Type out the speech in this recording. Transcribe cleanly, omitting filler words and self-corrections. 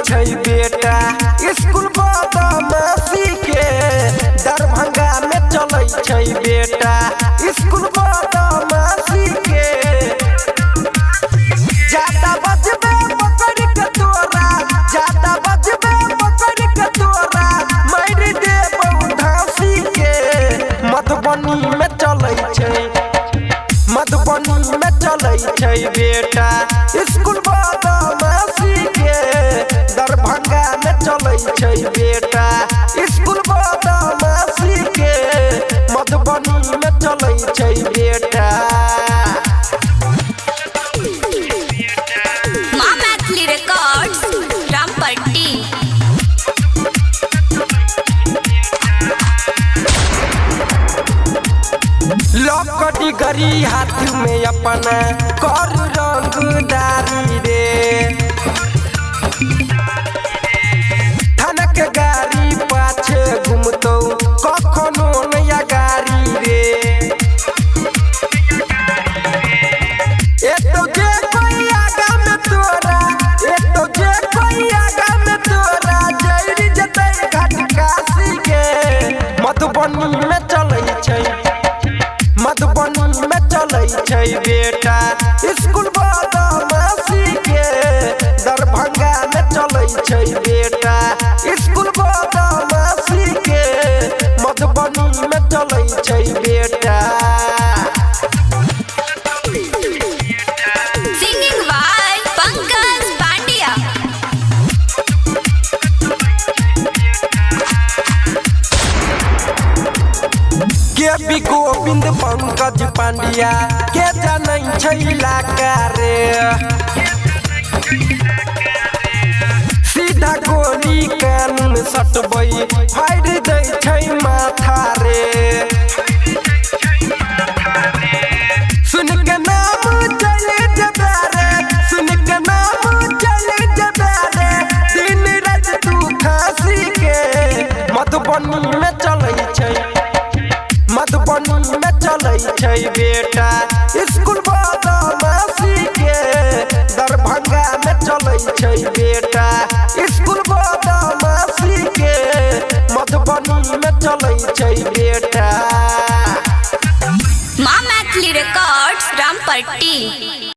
छै बेटा स्कूल बदमाशी के दरभंगा में चलै छै बेटा स्कूल बदमाशी के ज्यादा बजबे पकड़ के तोरा ज्यादा बजबे पकड़ के तोरा मार देबौ धांसी के मधुबनी में चलै छै मधुबनी में चलै छै बेटा स्कूल बदमाशी के दरभंगा में चलै छै बेटा स्कूल बदमाशी के मधुबनी में चलै छै बेटा। माँ मैथिली रिकॉर्ड्स रामपट्टी। लकड़ी गरी हाथ में अपना कर रंगदारी रे थानक गाड़ी पाछे घूमतो कखनो नया गाड़ी रे एतो जे कोई आगा में तोरा एतो जे कोई आगा में तोरा जैरी जतै घाट काशी के मधुबनी में चलै छै मधुबनी में चलै छै बेटा स्कूल बदमाशी के दरभंगा में चलै छै बेटा स्कूल बदमाशी के मधुबनी में चलै छै बेटा। Singing by Pankaj Pandya. K B Govind Pankaj Pandya के जानै छै इलाका रे सीधा गोली कानून सटबै फाड़ दै छै माथा रे सुन के नाम चल जेबे रे सुन के नाम चल जेबे रे दिन रात तू खांसी के मधुबनी में चलै छै मधुबनी में चलै छै बेटा स्कूल बदमाशी के दरभंगा में चलै छै बेटा स्कूल बदमाशी के मधुबनी में चलै छै बेटा। माँ मैथिली रिकॉर्ड्स रामपट्टी।